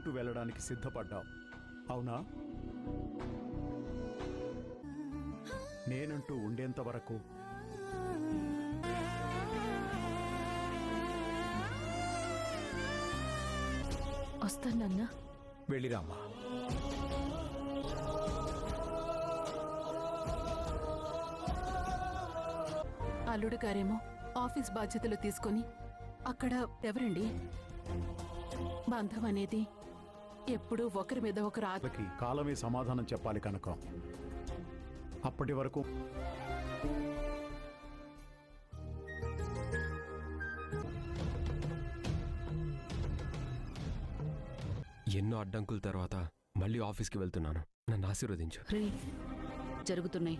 నేనంటూ వెళ్ళడానికి సిద్ధపడ్డావు, అవునా? నేనంటూ ఉండేంత వరకు వస్తానన్నా. వెళ్ళిరామ్మా. అల్లుడు గారేమో ఆఫీస్ బాధ్యతలు తీసుకొని అక్కడ ఎవరండి? బంధం అనేది ఎప్పుడూ ఒకరి మీద ఒకరు వాళ్ళకి కాలమే సమాధానం చెప్పాలి కనుక అప్పటి వరకు ఎన్నో అడ్డంకుల తర్వాత మళ్ళీ ఆఫీస్కి వెళ్తున్నాను. నన్ను ఆశీర్వదించు. జరుగుతున్నాయి.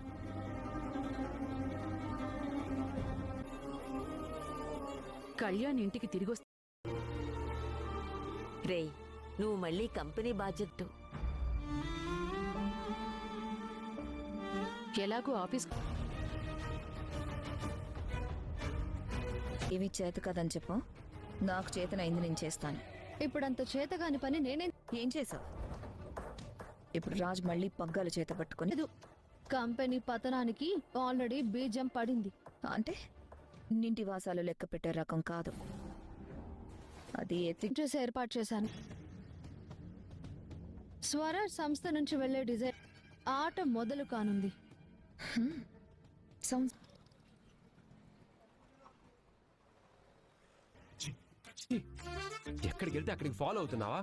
కళ్యాణ్ ఇంటికి తిరిగి వస్తా. రేయ్, నువ్వు మళ్ళీ కంపెనీ బాధ్యత. ఎలాగూ ఆఫీస్ ఏమీ చేత కదని చెప్పు. నాకు చేతనైంది నేను చేస్తాను. ఇప్పుడంత చేతగాని పని నేనే. ఏం చేసావు? ఇప్పుడు రాజ్ మళ్ళీ పగ్గాలు చేత పట్టుకుని కంపెనీ పతనానికి ఆల్రెడీ బీజం పడింది. అంటే నింటి వాసాలు లెక్క పెట్టే రకం కాదు అది. డ్రెస్ ఏర్పాటు చేశాను. స్వరాజ్ సంస్థ నుంచి వెళ్లే డిజైన్ ఆట మొదలు కానుంది. ఎక్కడికి వెళ్తే అక్కడికి ఫాలో అవుతున్నావా?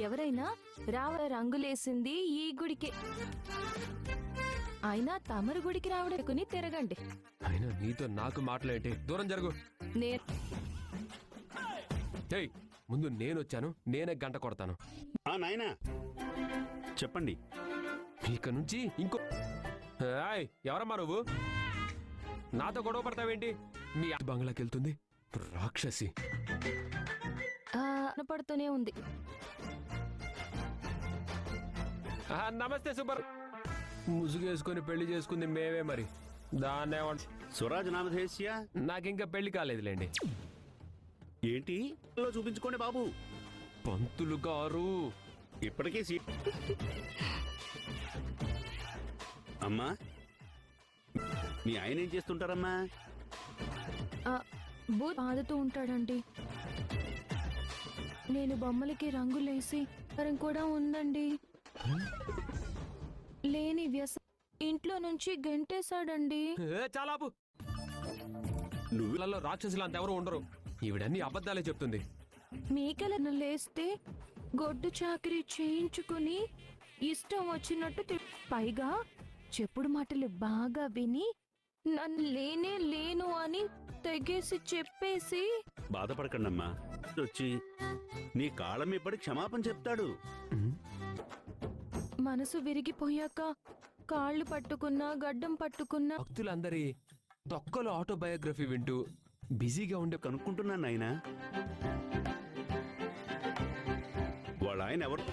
ఎవరైనా రావ రంగులేసింది ఈ గుడికి, అయినా తమరు గుడికి రావడానికి తిరగండి. అయినా నీతో నాకు మాట్లాడేంటి? దూరం జరుగు. ముందు నేను వచ్చాను, నేనే గంట కొడతాను. నాయనా చెప్పండి. ఇక నుంచి ఇంకో ఎవరమ్మా నువ్వు? నాతో గొడవ పడతావేంటి? మీ బంగ్లాకి వెళ్తుంది రాక్షసి. పడుతూనే ఉంది. నమస్తే సూపర్. ముసుగేసుకుని పెళ్లి చేసుకుంది మేమే, మరి దాన్నే స్వరాజ్ నామధేస్య. నాకింకా పెళ్లి కాలేదులేండి. ఏంటి చూపించుకోండి బాబు. పంతులు గారు ఇప్పటికీ అమ్మా, మీ ఆయన ఏం చేస్తుంటారమ్మా? బూత్ ఆడుతూ ఉంటాడండి. నేను బొమ్మలకి రంగులేసి కూడా ఉందండి. లేని వ్యస ఇంట్లో నుంచి గంటేశాడండి. చాలా నువ్వులలో రాక్షసులు అంతెవరు ఉండరు. ఈవిడన్నీ అబద్ధాలే చెప్తుంది. మీకలను లేస్తే గొడ్డు చాకరీ చేయించుకుని ఇష్టం వచ్చినట్టు పైగా చెప్పుడు మాటలు బాగా విని నన్ను లేనే లేను అని తెగేసి చెప్పేసి. బాధపడకండమ్మా, వచ్చి నీ కాళ్ళ మీద పడి క్షమాపణ చెప్తాడు. మనసు విరిగిపోయాక కాళ్ళు పట్టుకున్నా గడ్డం పట్టుకున్నా భక్తులందరి తొక్కలో ఆటోబయోగ్రఫీ వింటూ బిజీగా ఉండే కనుక్కుంటున్నాను ఆయన. వాళ్ళ ఆయన ఎవరు?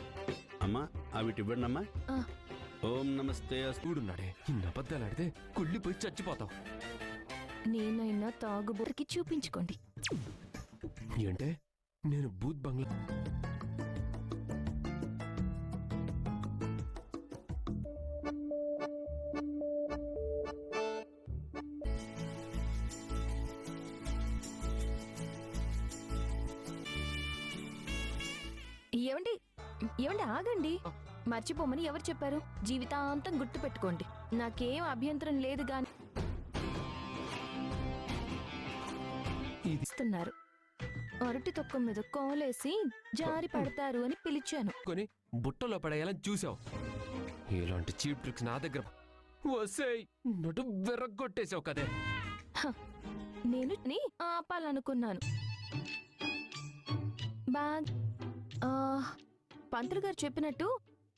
అమ్మా అవిటి ఇవ్వండమ్మా. ఓం నమస్తే. చూడున్నాడే, ఇన్ని అబద్ధాలు ఆడితే కుళ్ళిపోయి చచ్చిపోతావు. నేనైనా తాగుబోరికి చూపించుకోండి. ఏంటే నేను బూత్ బంగ్లా ఏమండి ఏమండి ఆగండి. మర్చిపోమని ఎవరు చెప్పారు? జీవితాంతం గుర్తు పెట్టుకోండి. నాకేం అభ్యంతరం లేదు గాని ఇస్తున్నారు. అరటి తొక్క మీద కోలేసి జారి పడతారు అని పిలిచాను. కొని బుట్టలో పడేయాలని చూసావు. ఇలాంటి చీప్ ట్రిక్స్ నా దగ్గర వస్తాయి. నటు వెర్రగొట్టేసావు కదే. నేను ఆపాలనుకున్నాను. పంతులు గారు చెప్పినట్టు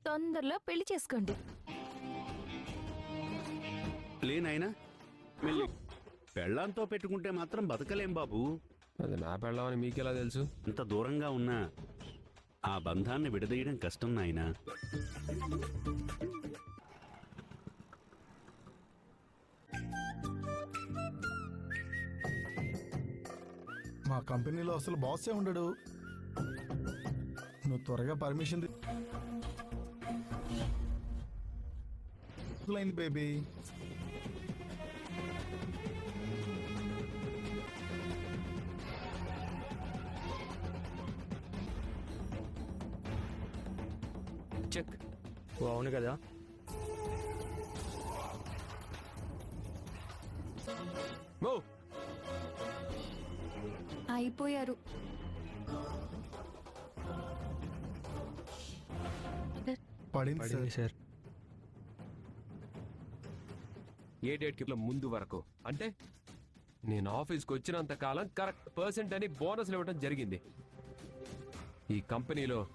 తొందరలో పెళ్లి చేసుకోండి. లేనాయనా, పెళ్ళాంతో పెట్టుకుంటే మాత్రం బతకలేం బాబు. అది నా పెళ్ళమని మీకెలా తెలుసు? ఇంత దూరంగా ఉన్నా ఆ బంధాన్ని విడదీయడం కష్టం నాయనా. మా కంపెనీలో అసలు బాసే ఉండడు. నువ్వు త్వరగా పర్మిషన్ అయింది బేబీ. చెక్. అవును కదా. మో అయిపోయారు. పడింది సార్. సార్ ఏ డేట్కి ముందు వరకు అంటే నేను ఆఫీస్కి వచ్చినంత కాలం కరెక్ట్ పర్సెంట్ అని బోనస్లు ఇవ్వడం జరిగింది. ఈ కంపెనీలో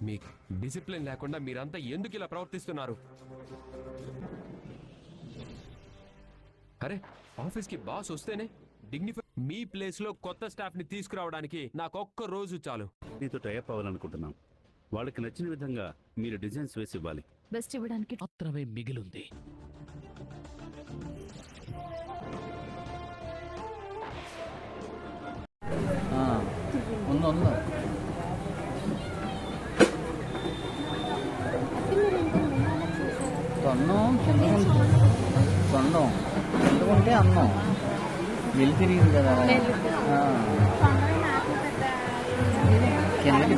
మీకు డిసిప్లిన్ లేకుండా మీరంతా ఎందుకు ఇలా ప్రవర్తిస్తున్నారు? అరే ఆఫీస్కి బాస్ వస్తేనే డిగ్నిఫై. మీ ప్లేస్లో కొత్త స్టాఫ్ని తీసుకురావడానికి నాకు ఒక్క రోజు చాలు. నీతో టైప్ అవ్వాలనుకుంటున్నాం. వాళ్ళకి నచ్చిన విధంగా మీరు డిజైన్స్ వేసి ఇవ్వాలి. బెస్ట్ ఇవ్వడానికి మాత్రమే మిగిలింది. ఉంది. తొండం ఎందుకుంటే అన్నం వెళ్ళి తిరిగింది కదా కిందకి